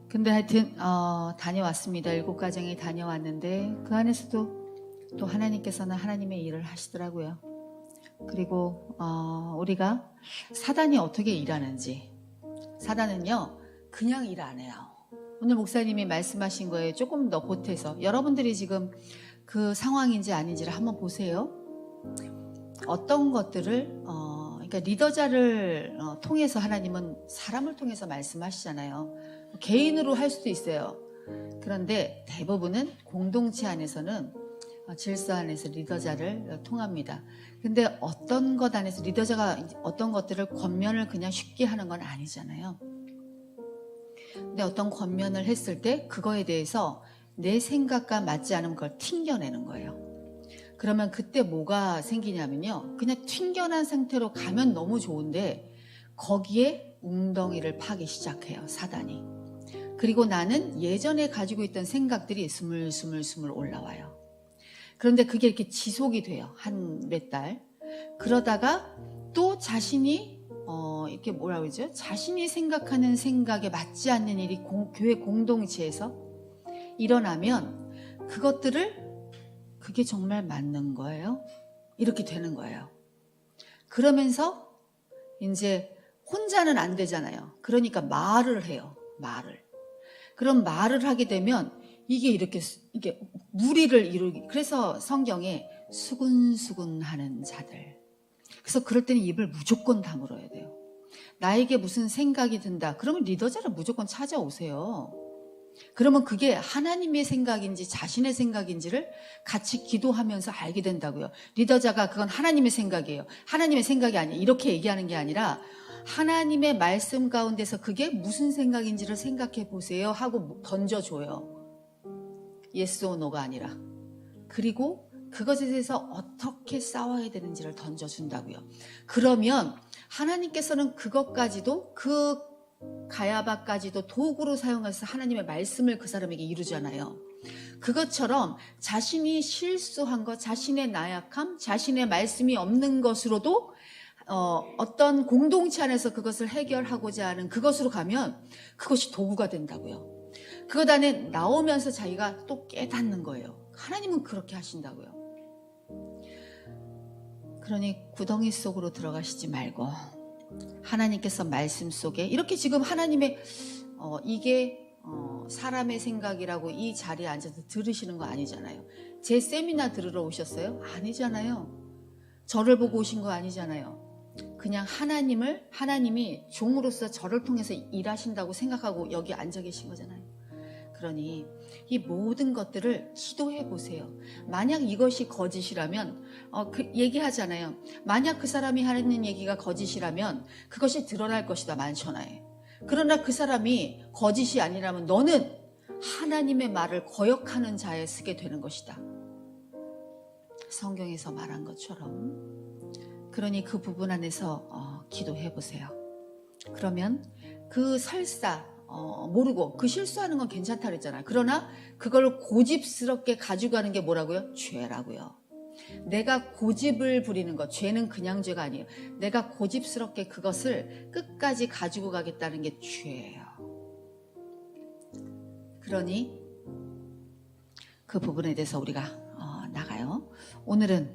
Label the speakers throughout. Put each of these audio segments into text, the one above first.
Speaker 1: 근데 하여튼 다녀왔습니다. 7가정에 다녀왔는데 그 안에서도 또 하나님께서는 하나님의 일을 하시더라고요. 그리고 우리가 사단이 어떻게 일하는지, 사단은요 그냥 일 안 해요. 오늘 목사님이 말씀하신 거에 조금 더 보태서 여러분들이 지금 그 상황인지 아닌지를 한번 보세요. 어떤 것들을 그러니까 리더자를 통해서 하나님은 사람을 통해서 말씀하시잖아요. 개인으로 할 수도 있어요. 그런데 대부분은 공동체 안에서는 질서 안에서 리더자를 통합니다. 근데 어떤 것 안에서 리더자가 어떤 것들을 권면을 그냥 쉽게 하는 건 아니잖아요. 근데 어떤 권면을 했을 때 그거에 대해서 내 생각과 맞지 않은 걸 튕겨내는 거예요. 그러면 그때 뭐가 생기냐면요. 그냥 튕겨난 상태로 가면 너무 좋은데 거기에 웅덩이를 파기 시작해요. 사단이. 그리고 나는 예전에 가지고 있던 생각들이 스물스물 올라와요. 그런데 그게 이렇게 지속이 돼요. 한 몇 달. 그러다가 또 자신이 이렇게 뭐라 그러죠? 자신이 생각하는 생각에 맞지 않는 일이 교회 공동체에서 일어나면 그게 정말 맞는 거예요? 이렇게 되는 거예요. 그러면서 이제 혼자는 안 되잖아요. 그러니까 말을 해요. 그럼 말을 하게 되면 이게 무리를 이루기. 그래서 성경에 수군수군 하는 자들. 그래서 그럴 때는 입을 무조건 다물어야 돼요. 나에게 무슨 생각이 든다. 그러면 리더자를 무조건 찾아오세요. 그러면 그게 하나님의 생각인지 자신의 생각인지를 같이 기도하면서 알게 된다고요. 리더자가 그건 하나님의 생각이에요. 하나님의 생각이 아니에요. 이렇게 얘기하는 게 아니라 하나님의 말씀 가운데서 그게 무슨 생각인지를 생각해 보세요 하고 던져줘요. yes or no가 아니라. 그리고 그것에 대해서 어떻게 싸워야 되는지를 던져준다고요. 그러면 하나님께서는 그것까지도 그 가야바까지도 도구로 사용해서 하나님의 말씀을 그 사람에게 이루잖아요. 그것처럼 자신이 실수한 것, 자신의 나약함, 자신의 말씀이 없는 것으로도 어떤 공동체 안에서 그것을 해결하고자 하는 그것으로 가면 그것이 도구가 된다고요. 그것 안에 나오면서 자기가 또 깨닫는 거예요. 하나님은 그렇게 하신다고요. 그러니 구덩이 속으로 들어가시지 말고 하나님께서 말씀 속에 이렇게 지금 하나님의 이게 사람의 생각이라고 이 자리에 앉아서 들으시는 거 아니잖아요. 제 세미나 들으러 오셨어요? 아니잖아요. 저를 보고 오신 거 아니잖아요. 그냥 하나님이 종으로서 저를 통해서 일하신다고 생각하고 여기 앉아 계신 거잖아요. 그러니 이 모든 것들을 시도해 보세요. 만약 이것이 거짓이라면 얘기하잖아요. 만약 그 사람이 하는 얘기가 거짓이라면 그것이 드러날 것이다 만천하에. 그러나 그 사람이 거짓이 아니라면 너는 하나님의 말을 거역하는 자에 쓰게 되는 것이다. 성경에서 말한 것처럼. 그러니 그 부분 안에서 기도해 보세요. 그러면 그 설사 모르고 그 실수하는 건 괜찮다 그랬잖아요. 그러나 그걸 고집스럽게 가져가는 게 뭐라고요? 죄라고요. 내가 고집을 부리는 것, 죄는 그냥 죄가 아니에요. 내가 고집스럽게 그것을 끝까지 가지고 가겠다는 게 죄예요. 그러니 그 부분에 대해서 우리가 나가요. 오늘은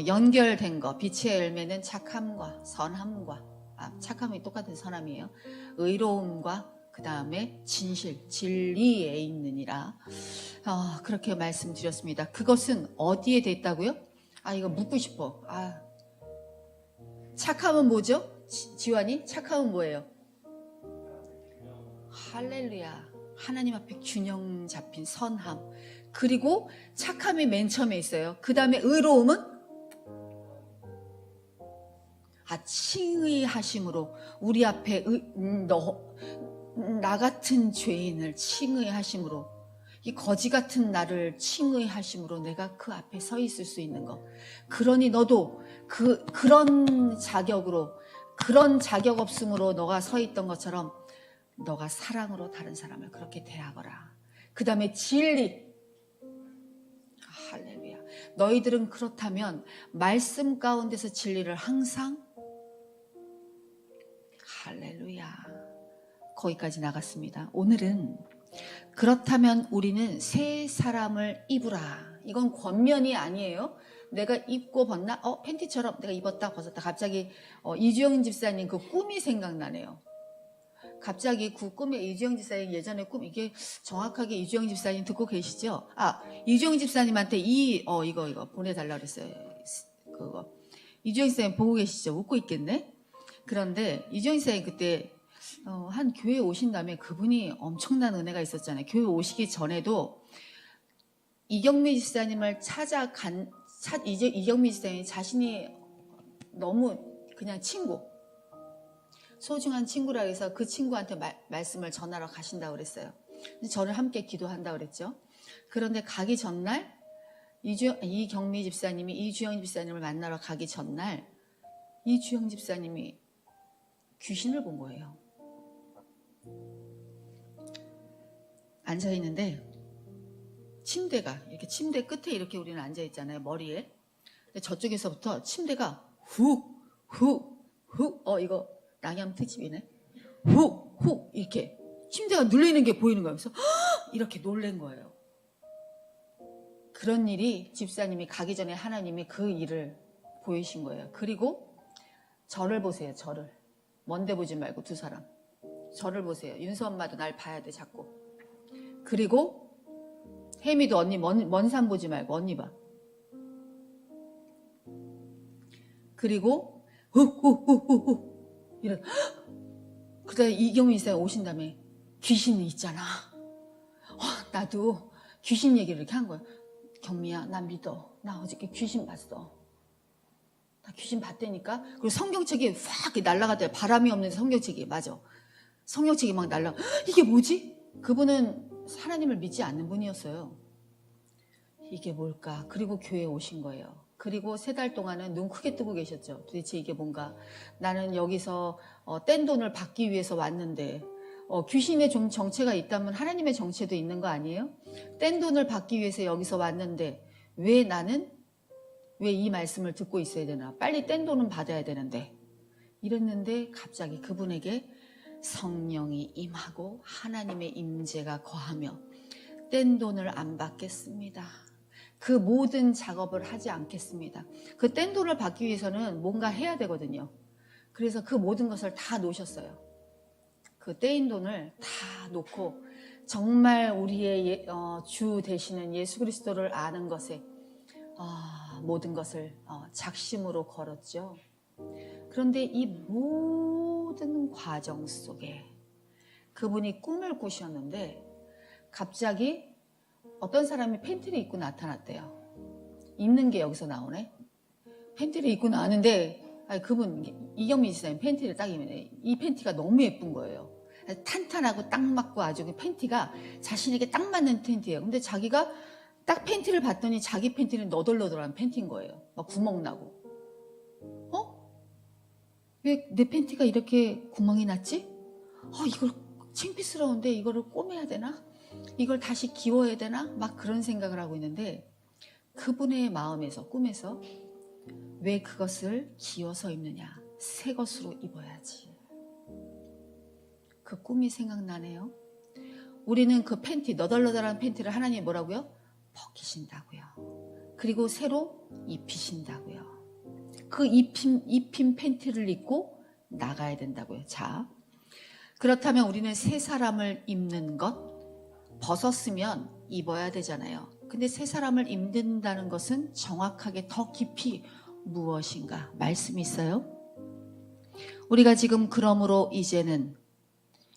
Speaker 1: 연결된 거, 빛의 열매는 착함과 선함과 착함이 똑같은 선함이에요. 의로움과 그 다음에 진리에 있느니라. 그렇게 말씀드렸습니다. 그것은 어디에 돼 있다고요? 이거 묻고 싶어. 착함은 뭐죠? 지환이? 착함은 뭐예요? 할렐루야. 하나님 앞에 균형 잡힌 선함. 그리고 착함이 맨 처음에 있어요. 그 다음에 의로움은 칭의하심으로 우리 앞에 나 같은 죄인을 칭의하심으로 이 거지 같은 나를 칭의하심으로 내가 그 앞에 서 있을 수 있는 것. 그러니 너도 그런 자격으로 그런 자격 없음으로 너가 서 있던 것처럼 너가 사랑으로 다른 사람을 그렇게 대하거라. 그 다음에 진리. 할렐루야. 너희들은 그렇다면 말씀 가운데서 진리를 항상 할렐루야 거기까지 나갔습니다. 오늘은 그렇다면 우리는 새 사람을 입으라. 이건 권면이 아니에요. 내가 입고 벗나? 팬티처럼 내가 입었다 벗었다. 갑자기 이주영 집사님 그 꿈이 생각나네요. 갑자기 그 꿈에 이주영 집사님 예전에 꿈, 이게 정확하게 이주영 집사님 듣고 계시죠? 이주영 집사님한테 이거 보내달라고 그랬어요. 그거. 이주영 집사님 보고 계시죠? 웃고 있겠네? 그런데 이주영 집사님 그때 한 교회 오신 다음에 그분이 엄청난 은혜가 있었잖아요. 교회 오시기 전에도 이경미 집사님을 이경미 집사님이 자신이 너무 그냥 소중한 친구라 해서 그 친구한테 말씀을 전하러 가신다고 그랬어요. 저를 함께 기도한다고 그랬죠. 그런데 가기 전날 이경미 집사님이 이주영 집사님을 만나러 가기 전날 이주영 집사님이 귀신을 본 거예요. 앉아 있는데 침대가 이렇게 침대 끝에 이렇게 우리는 앉아 있잖아요. 머리에. 근데 저쪽에서부터 침대가 훅 이거 랑염 특집이네. 훅 이렇게 침대가 눌리는 게 보이는 거예요. 그래서 이렇게 놀란 거예요. 그런 일이 집사님이 가기 전에 하나님이 그 일을 보이신 거예요. 그리고 저를 보세요. 저를. 먼데 보지 말고 두 사람. 저를 보세요. 윤수 엄마도 날 봐야 돼 자꾸. 그리고 혜미도 언니 먼 산 보지 말고 언니 봐. 그리고 이런. 그러다 이경민 씨가 오신 다음에 귀신이 있잖아. 나도 귀신 얘기를 이렇게 한 거야. 경미야, 나 믿어. 나 어저께 귀신 봤어. 나 귀신 봤다니까. 그리고 성경책이 확 날아가더래. 바람이 없는 성경책이. 맞아. 성경책이 막 날아가. 이게 뭐지? 그분은 하나님을 믿지 않는 분이었어요. 이게 뭘까? 그리고 교회에 오신 거예요. 그리고 3달 동안은 눈 크게 뜨고 계셨죠. 도대체 이게 뭔가. 나는 여기서 뗀 돈을 받기 위해서 왔는데 귀신의 좀 정체가 있다면 하나님의 정체도 있는 거 아니에요? 뗀 돈을 받기 위해서 여기서 왔는데 왜 나는 왜 이 말씀을 듣고 있어야 되나? 빨리 뗀 돈은 받아야 되는데. 이랬는데 갑자기 그분에게 성령이 임하고 하나님의 임재가 거하며 뗀 돈을 안 받겠습니다. 그 모든 작업을 하지 않겠습니다. 그 뗀 돈을 받기 위해서는 뭔가 해야 되거든요. 그래서 그 모든 것을 다 놓으셨어요. 그 떼인 돈을 다 놓고 정말 우리의 주 되시는 예수 그리스도를 아는 것에 모든 것을 작심으로 걸었죠. 그런데 이 모든 과정 속에 그분이 꿈을 꾸셨는데 갑자기 어떤 사람이 팬티를 입고 나타났대요. 입는 게 여기서 나오네. 팬티를 입고 나왔는데 그분 이경민 지사님 팬티를 딱 입네. 이 팬티가 너무 예쁜 거예요. 탄탄하고 딱 맞고 아주 그 팬티가 자신에게 딱 맞는 팬티예요. 근데 자기가 딱 팬티를 봤더니 자기 팬티는 너덜너덜한 팬티인 거예요. 막 구멍 나고. 왜 내 팬티가 이렇게 구멍이 났지? 이걸 창피스러운데 이거를 꼬매야 되나? 이걸 다시 기워야 되나? 막 그런 생각을 하고 있는데 그분의 마음에서 꿈에서 왜 그것을 기워서 입느냐? 새 것으로 입어야지. 그 꿈이 생각나네요. 우리는 그 팬티, 너덜너덜한 팬티를 하나님이 뭐라고요? 벗기신다고요. 그리고 새로 입히신다고요. 그 입힌 팬티를 입고 나가야 된다고요. 자, 그렇다면 우리는 새 사람을 입는 것, 벗었으면 입어야 되잖아요. 근데 새 사람을 입는다는 것은 정확하게 더 깊이 무엇인가 말씀이 있어요. 우리가 지금 그러므로 이제는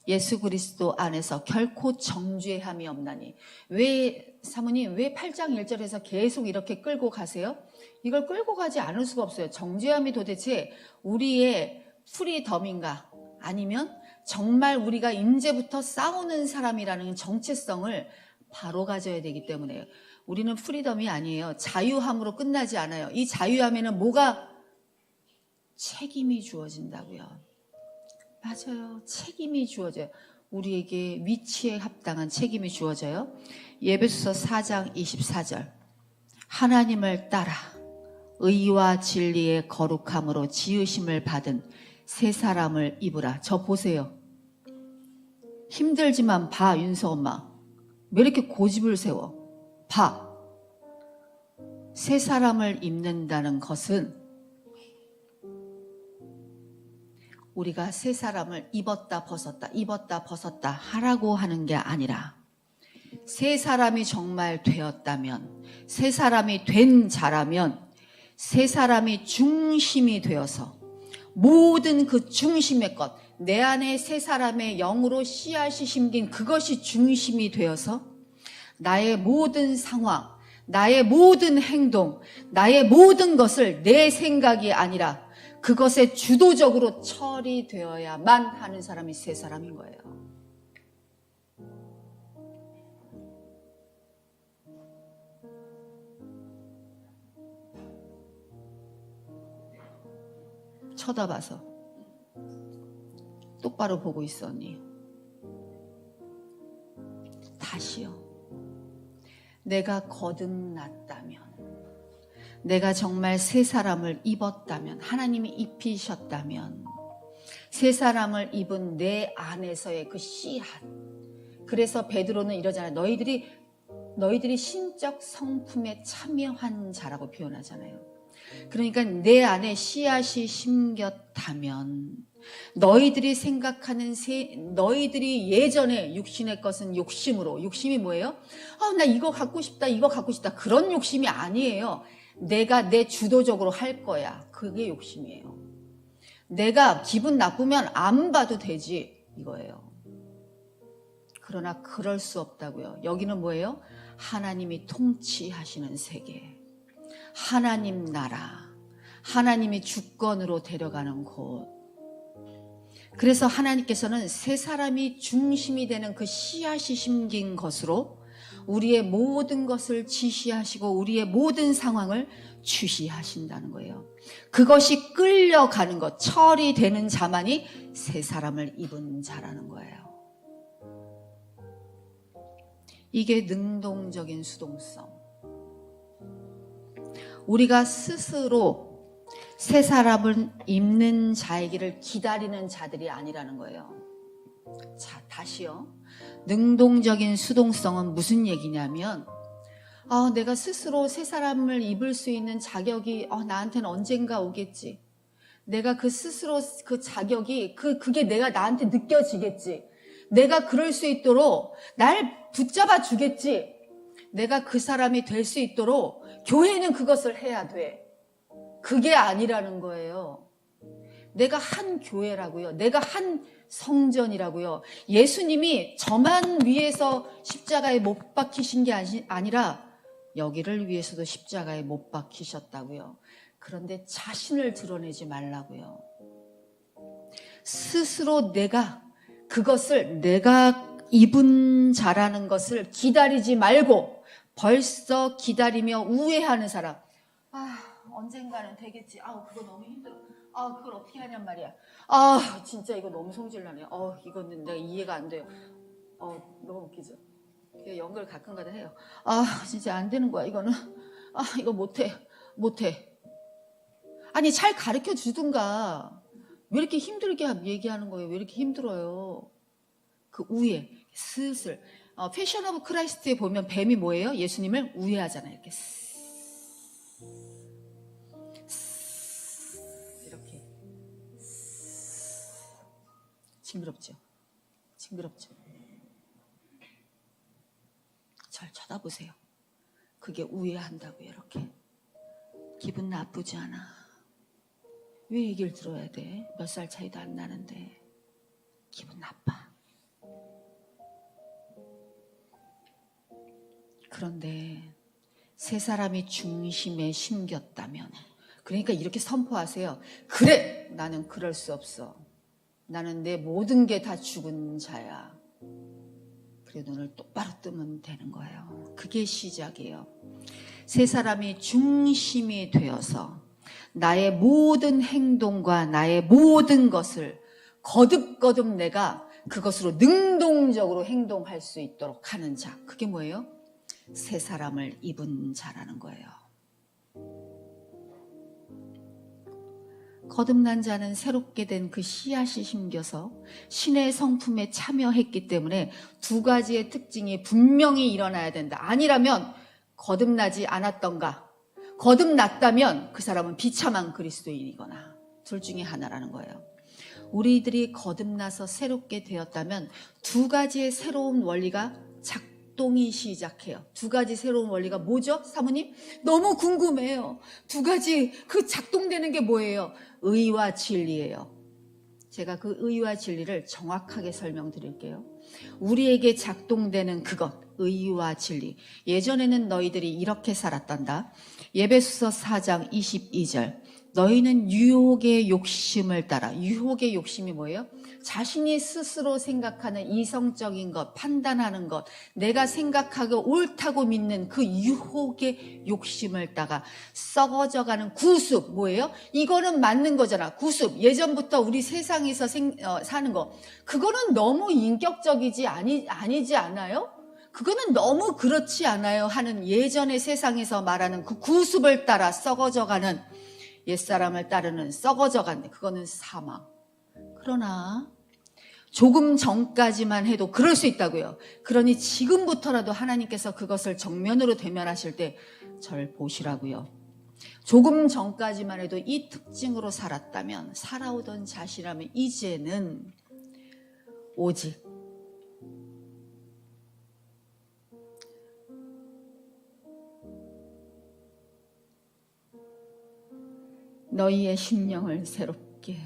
Speaker 1: 예수 그리스도 안에서 결코 정죄함이 없나니. 왜 사모님 왜 8장 1절에서 계속 이렇게 끌고 가세요? 이걸 끌고 가지 않을 수가 없어요. 정죄함이 도대체 우리의 프리덤인가? 아니면 정말 우리가 이제부터 싸우는 사람이라는 정체성을 바로 가져야 되기 때문에 우리는 프리덤이 아니에요. 자유함으로 끝나지 않아요. 이 자유함에는 뭐가? 책임이 주어진다고요. 맞아요. 책임이 주어져요. 우리에게 위치에 합당한 책임이 주어져요. 에베소서 4장 24절. 하나님을 따라 의와 진리의 거룩함으로 지으심을 받은 새 사람을 입으라. 저 보세요. 힘들지만 봐, 윤서 엄마. 왜 이렇게 고집을 세워? 봐. 새 사람을 입는다는 것은 우리가 새 사람을 입었다 벗었다 하라고 하는 게 아니라 새 사람이 정말 되었다면, 새 사람이 된 자라면 새 사람이 중심이 되어서 모든 그 중심의 것, 내 안에 새 사람의 영으로 씨앗이 심긴 그것이 중심이 되어서 나의 모든 상황, 나의 모든 행동, 나의 모든 것을 내 생각이 아니라 그것에 주도적으로 처리되어야만 하는 사람이 새 사람인 거예요. 쳐다봐서 똑바로 보고 있어, 언니. 다시요. 내가 거듭났다면, 내가 정말 새 사람을 입었다면, 하나님이 입히셨다면, 새 사람을 입은 내 안에서의 그 씨앗. 그래서 베드로는 이러잖아요. 너희들이 신적 성품에 참여한 자라고 표현하잖아요. 그러니까 내 안에 씨앗이 심겼다면 너희들이 생각하는 너희들이 예전에 육신의 것은 욕심이 뭐예요? 나 이거 갖고 싶다 그런 욕심이 아니에요. 내가 내 주도적으로 할 거야. 그게 욕심이에요. 내가 기분 나쁘면 안 봐도 되지 이거예요. 그러나 그럴 수 없다고요. 여기는 뭐예요? 하나님이 통치하시는 세계, 하나님 나라, 하나님이 주권으로 데려가는 곳. 그래서 하나님께서는 새 사람이 중심이 되는 그 씨앗이 심긴 것으로 우리의 모든 것을 지시하시고 우리의 모든 상황을 주시하신다는 거예요. 그것이 끌려가는 것, 처리되는 자만이 새 사람을 입은 자라는 거예요. 이게 능동적인 수동성. 우리가 스스로 새 사람을 입는 자이기를 기다리는 자들이 아니라는 거예요. 자, 다시요. 능동적인 수동성은 무슨 얘기냐면 내가 스스로 새 사람을 입을 수 있는 자격이 나한테는 언젠가 오겠지. 내가 그 스스로 그 자격이 그게 내가 나한테 느껴지겠지. 내가 그럴 수 있도록 날 붙잡아 주겠지. 내가 그 사람이 될 수 있도록 교회는 그것을 해야 돼. 그게 아니라는 거예요. 내가 한 교회라고요. 내가 한 성전이라고요. 예수님이 저만 위해서 십자가에 못 박히신 게 아니라 여기를 위해서도 십자가에 못 박히셨다고요. 그런데 자신을 드러내지 말라고요. 스스로 그것을 내가 입은 자라는 것을 기다리지 말고 벌써 기다리며 우회하는 사람. 언젠가는 되겠지. 그거 너무 힘들어. 그걸 어떻게 하냔 말이야. 진짜 이거 너무 성질나네. 이거는 내가 이해가 안 돼요. 너무 웃기죠. 연결 가끔가다 해요. 진짜 안 되는 거야, 이거는. 이거 못해. 아니, 잘 가르쳐 주든가. 왜 이렇게 힘들게 얘기하는 거예요? 왜 이렇게 힘들어요? 그 우회, 슬슬. 패션 오브 크라이스트에 보면 뱀이 뭐예요? 예수님을 우회하잖아요. 이렇게. 이렇게. 징그럽죠? 절 쳐다보세요. 그게 우회한다고요, 이렇게. 기분 나쁘지 않아. 왜 얘기를 들어야 돼? 몇 살 차이도 안 나는데. 기분 나빠. 그런데 새 사람이 중심에 심겼다면, 그러니까 이렇게 선포하세요. 그래! 나는 그럴 수 없어. 나는 내 모든 게 다 죽은 자야. 그래, 눈을 똑바로 뜨면 되는 거예요. 그게 시작이에요. 새 사람이 중심이 되어서 나의 모든 행동과 나의 모든 것을 거듭거듭 내가 그것으로 능동적으로 행동할 수 있도록 하는 자. 그게 뭐예요? 새 사람을 입은 자라는 거예요. 거듭난 자는 새롭게 된 그 씨앗이 심겨서 신의 성품에 참여했기 때문에 두 가지의 특징이 분명히 일어나야 된다. 아니라면 거듭나지 않았던가, 거듭났다면 그 사람은 비참한 그리스도인이거나 둘 중에 하나라는 거예요. 우리들이 거듭나서 새롭게 되었다면 두 가지의 새로운 원리가 작동이 시작해요. 두 가지 새로운 원리가 뭐죠? 사모님? 너무 궁금해요. 두 가지 그 작동되는 게 뭐예요? 의와 진리예요. 제가 그 의와 진리를 정확하게 설명드릴게요. 우리에게 작동되는 그것, 의와 진리. 예전에는 너희들이 이렇게 살았단다. 에베소서 4장 22절. 너희는 유혹의 욕심을 따라. 유혹의 욕심이 뭐예요? 자신이 스스로 생각하는 이성적인 것, 판단하는 것, 내가 생각하고 옳다고 믿는 그 유혹의 욕심을 따라 썩어져가는 구습. 뭐예요? 이거는 맞는 거잖아. 구습. 예전부터 우리 세상에서 사는 거. 그거는 너무 인격적이지 아니지 않아요? 그거는 너무 그렇지 않아요? 하는 예전의 세상에서 말하는 그 구습을 따라 썩어져가는, 옛사람을 따르는 썩어져가는, 그거는 사망. 그러나 조금 전까지만 해도 그럴 수 있다고요. 그러니 지금부터라도 하나님께서 그것을 정면으로 대면하실 때 절 보시라고요. 조금 전까지만 해도 이 특징으로 살았다면, 살아오던 자시라면 이제는 오직 너희의 심령을 새롭게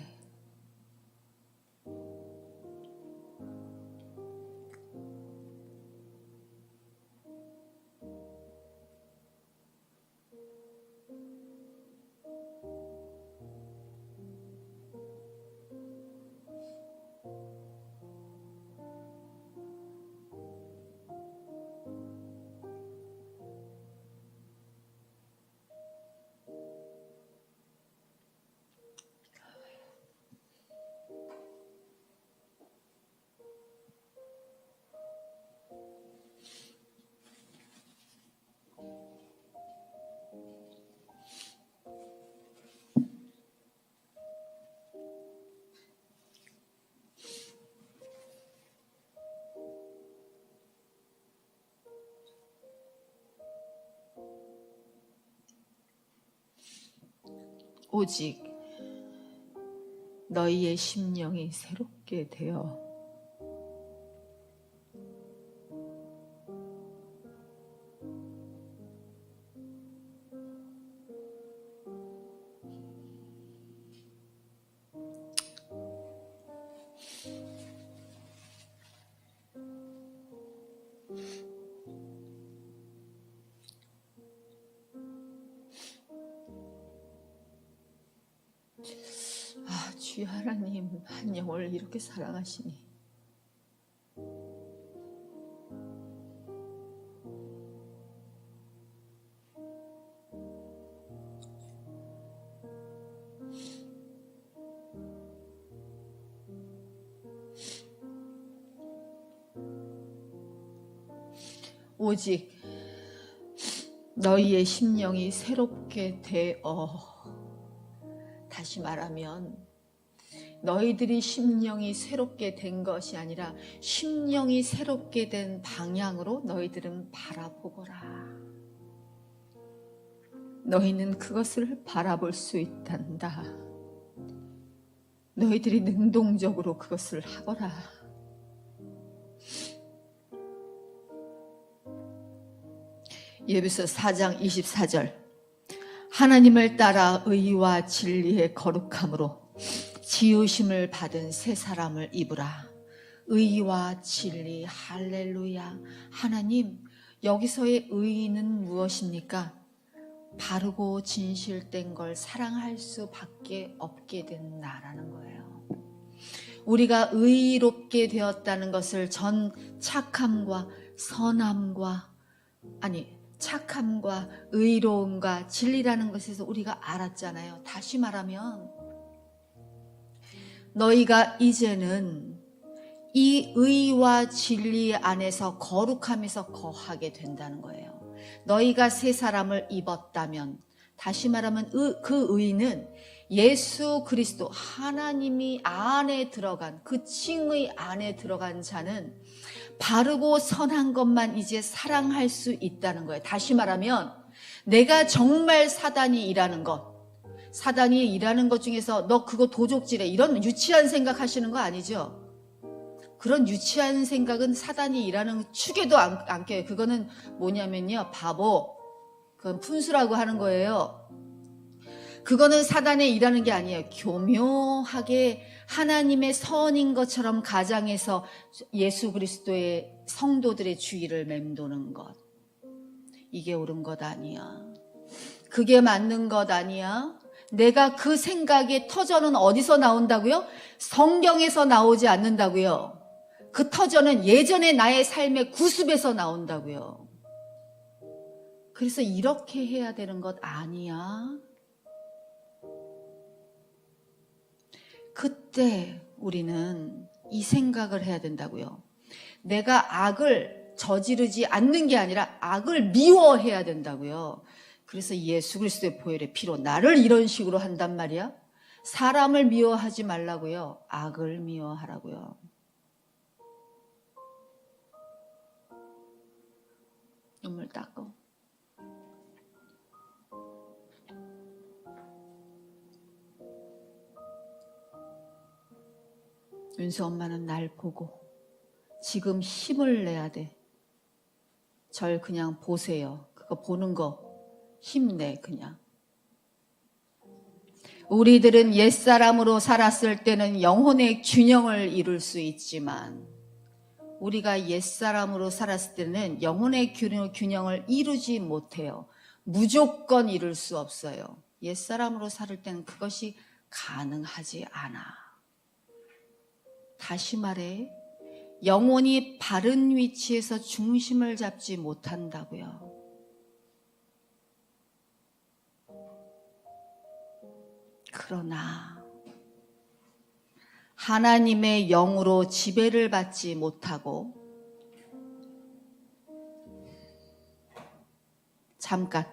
Speaker 1: 오직 너희의 심령이 새롭게 되어 주여 하나님, 한 영혼을 이렇게 사랑하시니 오직 너희의 심령이 새롭게 되어, 다시 말하면 너희들이 심령이 새롭게 된 것이 아니라 심령이 새롭게 된 방향으로 너희들은 바라보거라. 너희는 그것을 바라볼 수 있단다. 너희들이 능동적으로 그것을 하거라. 에베소 4장 24절. 하나님을 따라 의와 진리의 거룩함으로 지으심을 받은 새 사람을 입으라. 의와 진리, 할렐루야. 하나님, 여기서의 의는 무엇입니까? 바르고 진실된 걸 사랑할 수밖에 없게 된다라는 거예요. 우리가 의롭게 되었다는 것을 전 착함과 선함과, 착함과 의로움과 진리라는 것에서 우리가 알았잖아요. 다시 말하면 너희가 이제는 이 의와 진리 안에서 거룩함에서 거하게 된다는 거예요. 너희가 새 사람을 입었다면, 다시 말하면 그 의는 예수 그리스도 하나님이 안에 들어간 그 칭의 안에 들어간 자는 바르고 선한 것만 이제 사랑할 수 있다는 거예요. 다시 말하면 내가 정말 사단이 일하는 것 중에서 너 그거 도적질해 이런 유치한 생각 하시는 거 아니죠? 그런 유치한 생각은 사단이 일하는 축에도 안 껴요. 그거는 뭐냐면요, 바보, 그건 푼수라고 하는 거예요. 그거는 사단의 일하는 게 아니에요. 교묘하게 하나님의 선인 것처럼 가장해서 예수 그리스도의 성도들의 주의를 맴도는 것. 이게 옳은 것 아니야. 그게 맞는 것 아니야. 내가 그 생각의 터전은 어디서 나온다고요? 성경에서 나오지 않는다고요. 그 터전은 예전의 나의 삶의 구습에서 나온다고요. 그래서 이렇게 해야 되는 것 아니야. 그때 우리는 이 생각을 해야 된다고요. 내가 악을 저지르지 않는 게 아니라 악을 미워해야 된다고요. 그래서 예수 그리스도의 보혈의 피로 나를 이런 식으로 한단 말이야. 사람을 미워하지 말라고요. 악을 미워하라고요. 눈물 닦어. 윤수 엄마는 날 보고 지금 힘을 내야 돼. 절 그냥 보세요. 그거 보는 거 힘내 그냥. 우리들은 옛사람으로 살았을 때는 영혼의 균형을 이룰 수 있지만 우리가 옛사람으로 살았을 때는 영혼의 균형을 이루지 못해요. 무조건 이룰 수 없어요. 옛사람으로 살 때는 그것이 가능하지 않아. 다시 말해, 영혼이 바른 위치에서 중심을 잡지 못한다고요. 그러나 하나님의 영으로 지배를 받지 못하고 잠깐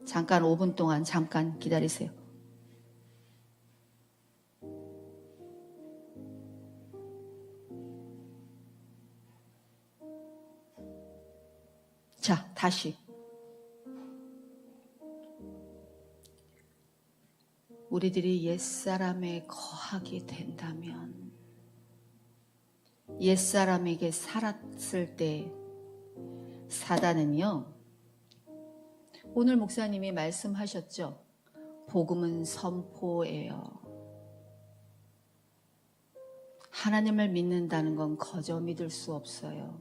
Speaker 1: 5분 동안 잠깐 기다리세요. 자, 다시. 우리들이 옛사람에 거하게 된다면 옛사람에게 살았을 때 사단은요, 오늘 목사님이 말씀하셨죠. 복음은 선포예요. 하나님을 믿는다는 건 거저 믿을 수 없어요.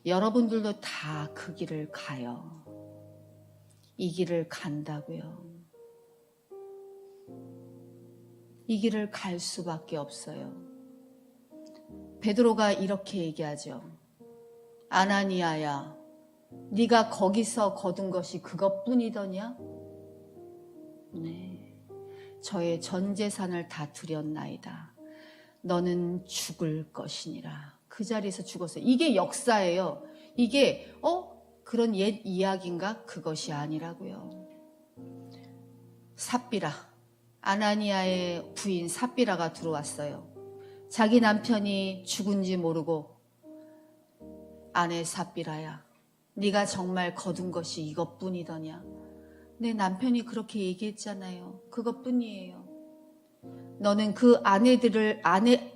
Speaker 1: 여러분들도 다 그 길을 가요. 이 길을 간다고요. 이 길을 갈 수밖에 없어요. 베드로가 이렇게 얘기하죠. 아나니아야, 네가 거기서 거둔 것이 그것뿐이더냐? 네, 저의 전 재산을 다 드렸나이다. 너는 죽을 것이니라. 그 자리에서 죽었어요. 이게 역사예요. 이게 그런 옛 이야기인가? 그것이 아니라고요. 삽비라, 아나니아의 부인 삽비라가 들어왔어요. 자기 남편이 죽은지 모르고 아내 삽비라야, 네가 정말 거둔 것이 이것뿐이더냐? 내 남편이 그렇게 얘기했잖아요. 그것뿐이에요. 너는 그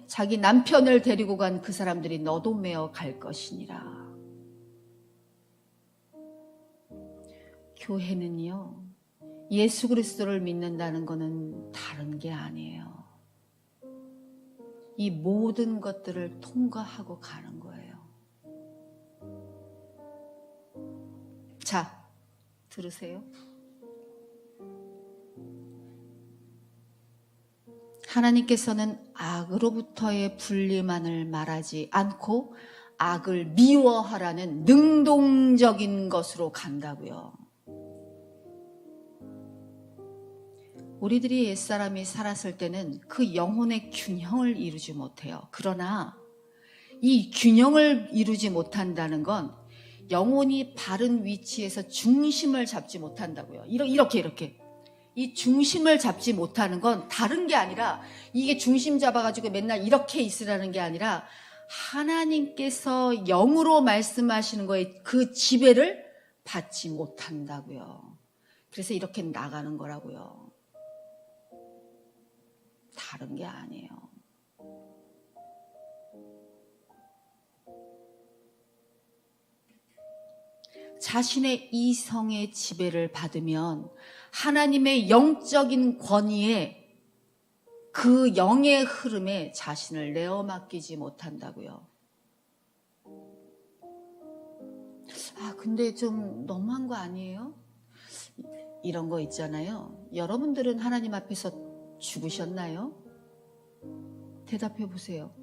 Speaker 1: 자기 남편을 데리고 간 그 사람들이 너도 메어 갈 것이니라. 교회는요, 예수 그리스도를 믿는다는 것은 다른 게 아니에요. 이 모든 것들을 통과하고 가는 거예요. 자, 들으세요. 하나님께서는 악으로부터의 분리만을 말하지 않고 악을 미워하라는 능동적인 것으로 간다고요. 우리들이 옛사람이 살았을 때는 그 영혼의 균형을 이루지 못해요. 그러나 이 균형을 이루지 못한다는 건 영혼이 바른 위치에서 중심을 잡지 못한다고요. 이렇게 이 중심을 잡지 못하는 건 다른 게 아니라 이게 중심 잡아가지고 맨날 이렇게 있으라는 게 아니라 하나님께서 영으로 말씀하시는 거에 그 지배를 받지 못한다고요. 그래서 이렇게 나가는 거라고요. 다른 게 아니에요. 자신의 이성의 지배를 받으면 하나님의 영적인 권위에 그 영의 흐름에 자신을 내어 맡기지 못한다고요. 근데 좀 너무한 거 아니에요? 이런 거 있잖아요. 여러분들은 하나님 앞에서 죽으셨나요? 대답해 보세요.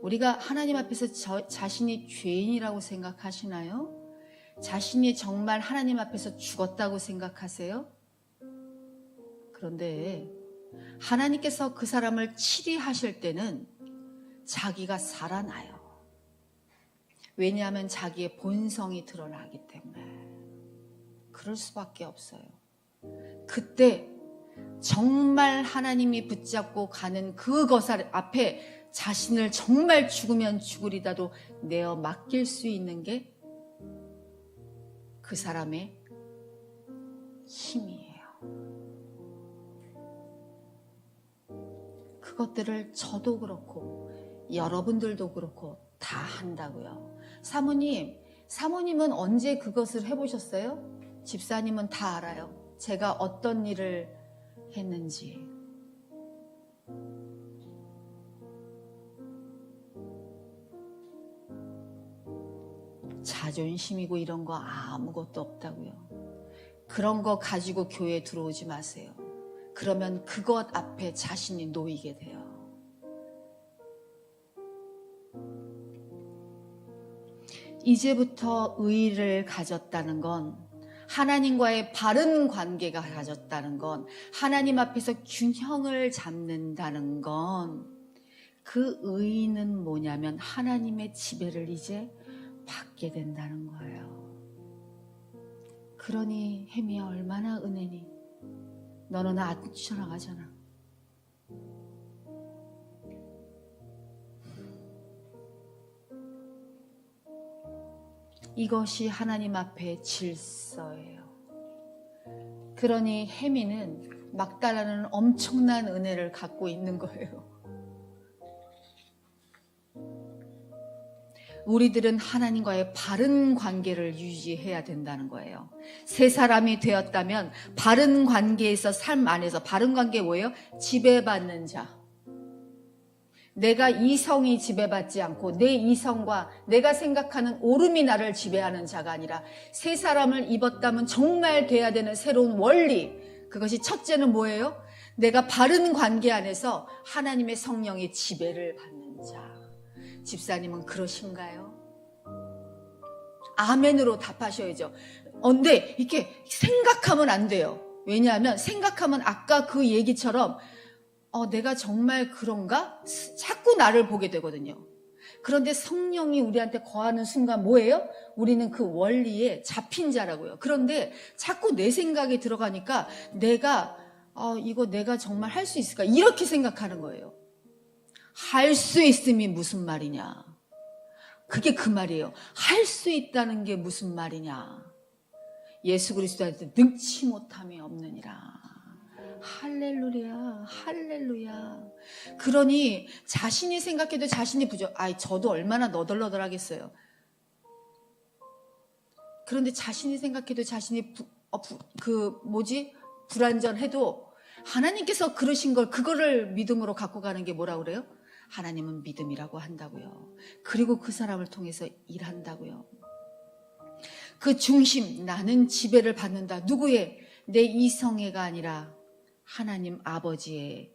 Speaker 1: 우리가 하나님 앞에서 자신이 죄인이라고 생각하시나요? 자신이 정말 하나님 앞에서 죽었다고 생각하세요? 그런데 하나님께서 그 사람을 치리하실 때는 자기가 살아나요. 왜냐하면 자기의 본성이 드러나기 때문에. 그럴 수밖에 없어요. 그때 정말 하나님이 붙잡고 가는 그것 앞에 자신을 정말 죽으면 죽으리다도 내어 맡길 수 있는 게 그 사람의 힘이에요. 그것들을 저도 그렇고 여러분들도 그렇고 다 한다고요. 사모님은 언제 그것을 해보셨어요? 집사님은 다 알아요. 제가 어떤 일을 했는지. 자존심이고 이런 거 아무것도 없다고요. 그런 거 가지고 교회에 들어오지 마세요. 그러면 그것 앞에 자신이 놓이게 돼요. 이제부터 의의를 가졌다는 건, 하나님과의 바른 관계가 가졌다는 건, 하나님 앞에서 균형을 잡는다는 건, 그 의의는 뭐냐면 하나님의 지배를 이제 받게 된다는 거예요. 그러니 혜미야 얼마나 은혜니? 너는 안 뛰쳐나가잖아. 이것이 하나님 앞에 질서예요. 그러니 혜미는 막달라는 엄청난 은혜를 갖고 있는 거예요. 우리들은 하나님과의 바른 관계를 유지해야 된다는 거예요. 새 사람이 되었다면 바른 관계에서, 삶 안에서, 바른 관계 뭐예요? 지배받는 자. 내가 이성이 지배받지 않고 내 이성과 내가 생각하는 오름이 나를 지배하는 자가 아니라, 새 사람을 입었다면 정말 돼야 되는 새로운 원리. 그것이 첫째는 뭐예요? 내가 바른 관계 안에서 하나님의 성령의 지배를 받는 자. 집사님은 그러신가요? 아멘으로 답하셔야죠. 근데 이렇게 생각하면 안 돼요. 왜냐하면 생각하면 아까 그 얘기처럼 내가 정말 그런가? 자꾸 나를 보게 되거든요. 그런데 성령이 우리한테 거하는 순간 뭐예요? 우리는 그 원리에 잡힌 자라고요. 그런데 자꾸 내 생각에 들어가니까 이거 내가 정말 할 수 있을까? 이렇게 생각하는 거예요. 할 수 있음이 무슨 말이냐? 그게 그 말이에요. 할 수 있다는 게 무슨 말이냐? 예수 그리스도한테 능치 못함이 없느니라. 할렐루야, 할렐루야. 그러니 자신이 생각해도 자신이 저도 얼마나 너덜너덜하겠어요. 그런데 자신이 생각해도 자신이 불완전해도 하나님께서 그러신 걸, 그거를 믿음으로 갖고 가는 게 뭐라고 그래요? 하나님은 믿음이라고 한다고요. 그리고 그 사람을 통해서 일한다고요. 그 중심, 나는 지배를 받는다. 누구의? 내 이성애가 아니라 하나님 아버지의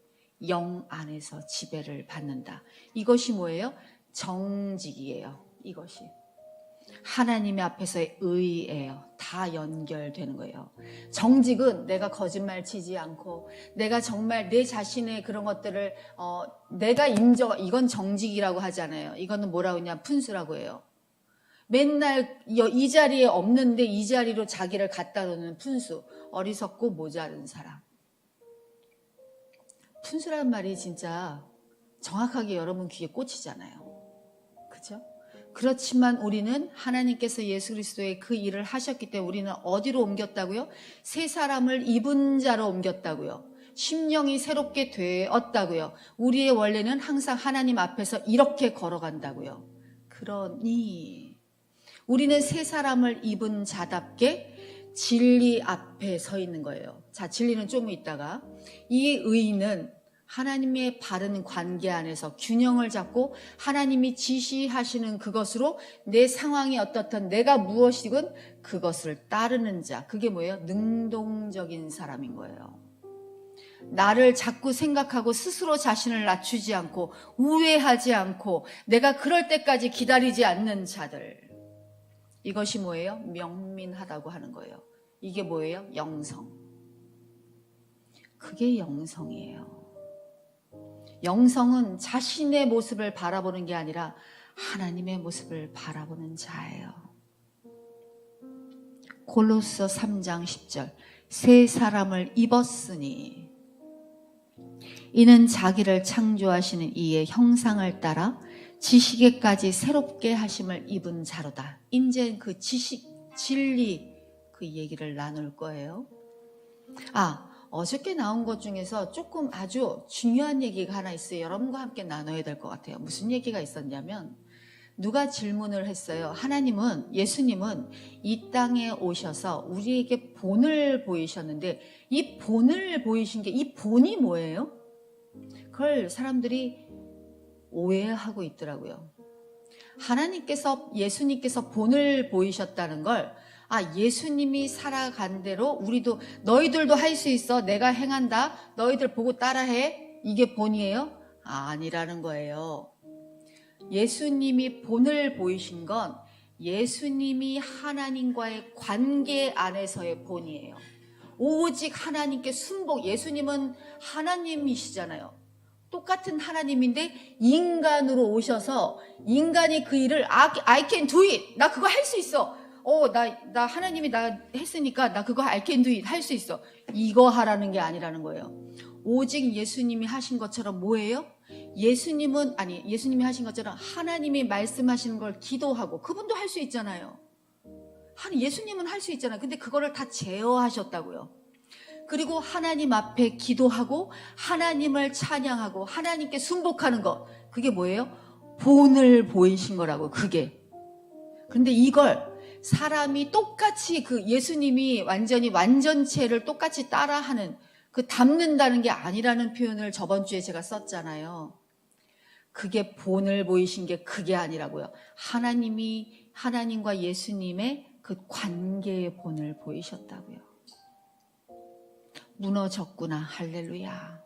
Speaker 1: 영 안에서 지배를 받는다. 이것이 뭐예요? 정직이에요. 이것이 하나님의 앞에서의 의예요. 다 연결되는 거예요. 정직은 내가 거짓말 치지 않고, 내가 정말 내 자신의 그런 것들을 내가 이건 정직이라고 하잖아요. 이거는 뭐라고 하냐? 푼수라고 해요. 맨날 이 자리에 없는데 이 자리로 자기를 갖다 놓는 푼수. 어리석고 모자른 사람. 푼수란 말이 진짜 정확하게 여러분 귀에 꽂히잖아요. 그죠? 그렇지만 우리는 하나님께서 예수 그리스도의 그 일을 하셨기 때문에 우리는 어디로 옮겼다고요? 새 사람을 입은 자로 옮겼다고요. 심령이 새롭게 되었다고요. 우리의 원래는 항상 하나님 앞에서 이렇게 걸어간다고요. 그러니 우리는 새 사람을 입은 자답게 진리 앞에 서 있는 거예요. 자, 진리는 좀 있다가 이 의는 하나님의 바른 관계 안에서 균형을 잡고 하나님이 지시하시는 그것으로 내 상황이 어떻든 내가 무엇이든 그것을 따르는 자. 그게 뭐예요? 능동적인 사람인 거예요. 나를 자꾸 생각하고 스스로 자신을 낮추지 않고 우회하지 않고 내가 그럴 때까지 기다리지 않는 자들. 이것이 뭐예요? 명민하다고 하는 거예요. 이게 뭐예요? 영성. 그게 영성이에요. 영성은 자신의 모습을 바라보는 게 아니라 하나님의 모습을 바라보는 자예요. 골로새 3장 10절. 새 사람을 입었으니 이는 자기를 창조하시는 이의 형상을 따라 지식에까지 새롭게 하심을 입은 자로다. 이제 그 지식, 진리 그 얘기를 나눌 거예요. 어저께 나온 것 중에서 조금 아주 중요한 얘기가 하나 있어요. 여러분과 함께 나눠야 될 것 같아요. 무슨 얘기가 있었냐면 누가 질문을 했어요. 예수님은 이 땅에 오셔서 우리에게 본을 보이셨는데 이 본을 보이신 게 이 본이 뭐예요? 그걸 사람들이 오해하고 있더라고요. 예수님께서 본을 보이셨다는 걸 예수님이 살아간 대로 우리도 너희들도 할 수 있어. 내가 행한다. 너희들 보고 따라해. 이게 본이에요? 아니라는 거예요. 예수님이 본을 보이신 건 예수님이 하나님과의 관계 안에서의 본이에요. 오직 하나님께 순복. 예수님은 하나님이시잖아요. 똑같은 하나님인데 인간으로 오셔서 인간이 그 일을 I can do it. 나 그거 할 수 있어. 나 하나님이 나 했으니까 나 그거 I can do it 할 수 있어. 이거 하라는 게 아니라는 거예요. 오직 예수님이 하신 것처럼 뭐예요? 예수님이 하신 것처럼 하나님이 말씀하시는 걸 기도하고 그분도 할 수 있잖아요. 예수님은 할 수 있잖아요. 근데 그거를 다 제어하셨다고요. 그리고 하나님 앞에 기도하고 하나님을 찬양하고 하나님께 순복하는 거. 그게 뭐예요? 본을 보이신 거라고. 그게. 그런데 이걸 사람이 똑같이 예수님이 완전체를 똑같이 따라하는 담는다는 게 아니라는 표현을 저번 주에 제가 썼잖아요. 그게 본을 보이신 게 그게 아니라고요. 하나님과 예수님의 그 관계의 본을 보이셨다고요. 무너졌구나. 할렐루야.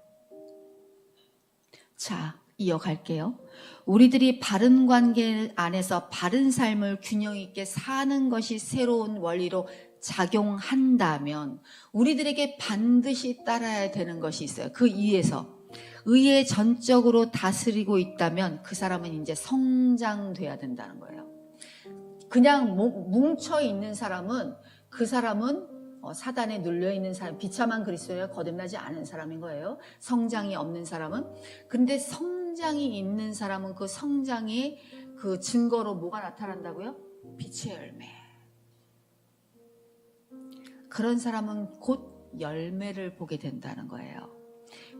Speaker 1: 자, 이어갈게요. 우리들이 바른 관계 안에서 바른 삶을 균형 있게 사는 것이 새로운 원리로 작용한다면 우리들에게 반드시 따라야 되는 것이 있어요. 그 의에 전적으로 다스리고 있다면 그 사람은 이제 성장돼야 된다는 거예요. 그냥 뭉쳐있는 사람은 사단에 눌려있는 사람, 비참한 그리스도에 거듭나지 않은 사람인 거예요. 성장이 없는 사람은. 근데 성장이 있는 사람은 그 성장의 그 증거로 뭐가 나타난다고요? 빛의 열매. 그런 사람은 곧 열매를 보게 된다는 거예요.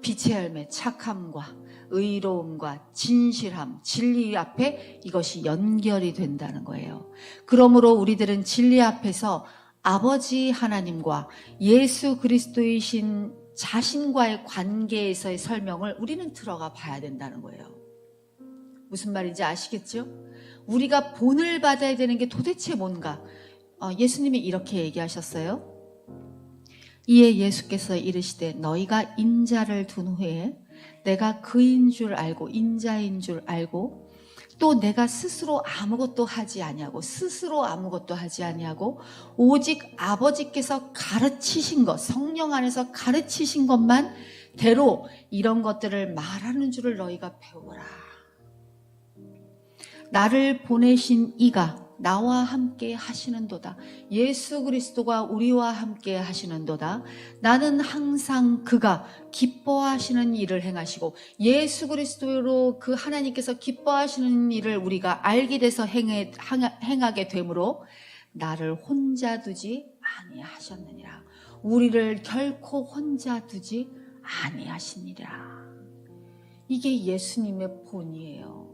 Speaker 1: 빛의 열매, 착함과 의로움과 진실함, 진리 앞에 이것이 연결이 된다는 거예요. 그러므로 우리들은 진리 앞에서 아버지 하나님과 예수 그리스도이신 자신과의 관계에서의 설명을 우리는 들어가 봐야 된다는 거예요. 무슨 말인지 아시겠죠? 우리가 본을 받아야 되는 게 도대체 뭔가? 예수님이 이렇게 얘기하셨어요. 이에 예수께서 이르시되 너희가 인자를 둔 후에 내가 그인 줄 알고 인자인 줄 알고 또 내가 스스로 아무것도 하지 아니하고 오직 아버지께서 가르치신 것, 성령 안에서 가르치신 것만 대로 이런 것들을 말하는 줄을 너희가 배우라. 나를 보내신 이가 나와 함께 하시는도다. 예수 그리스도가 우리와 함께 하시는도다. 나는 항상 그가 기뻐하시는 일을 행하시고 예수 그리스도로 그 하나님께서 기뻐하시는 일을 우리가 알게 돼서 행하게 되므로 나를 혼자 두지 아니하셨느니라. 우리를 결코 혼자 두지 아니하시니라. 이게 예수님의 본이에요.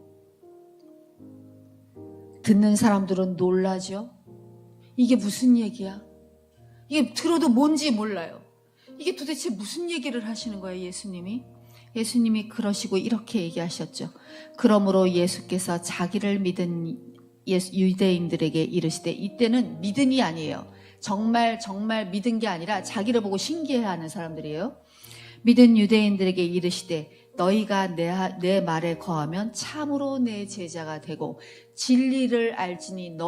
Speaker 1: 듣는 사람들은 놀라죠. 이게 무슨 얘기야? 이게 들어도 뭔지 몰라요. 이게 도대체 무슨 얘기를 하시는 거예요, 예수님이? 예수님이 그러시고 이렇게 얘기하셨죠. 그러므로 예수께서 자기를 믿은 유대인들에게 이르시되, 이때는 믿음이 아니에요. 정말 믿은 게 아니라 자기를 보고 신기해하는 사람들이에요. 믿은 유대인들에게 이르시되 너희가 내 말에 거하면 참으로 내 제자가 되고 진리를 알지니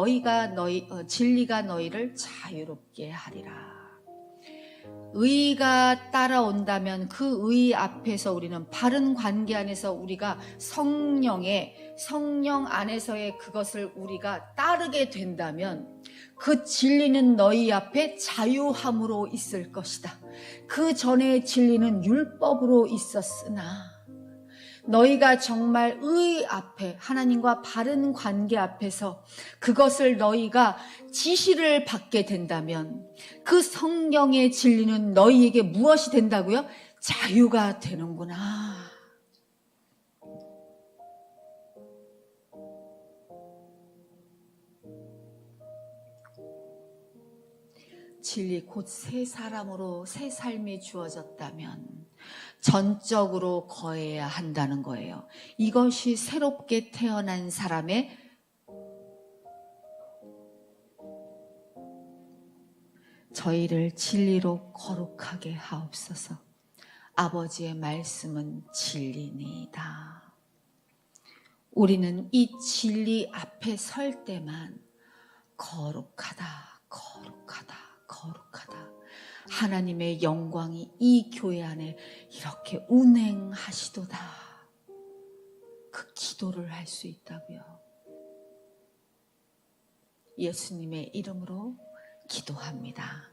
Speaker 1: 진리가 너희를 자유롭게 하리라. 의가 따라온다면 그 의 앞에서 우리는 바른 관계 안에서 우리가 성령 안에서의 그것을 우리가 따르게 된다면 그 진리는 너희 앞에 자유함으로 있을 것이다. 그 전에 진리는 율법으로 있었으나 너희가 정말 의 앞에 하나님과 바른 관계 앞에서 그것을 너희가 지시를 받게 된다면 그 성령의 진리는 너희에게 무엇이 된다고요? 자유가 되는구나. 진리 곧 새 사람으로 새 삶이 주어졌다면 전적으로 거해야 한다는 거예요. 이것이 새롭게 태어난 사람의 저희를 진리로 거룩하게 하옵소서. 아버지의 말씀은 진리니이다. 우리는 이 진리 앞에 설 때만 거룩하다, 거룩하다, 거룩하다. 하나님의 영광이 이 교회 안에 이렇게 운행하시도다. 그 기도를 할 수 있다고요. 예수님의 이름으로 기도합니다.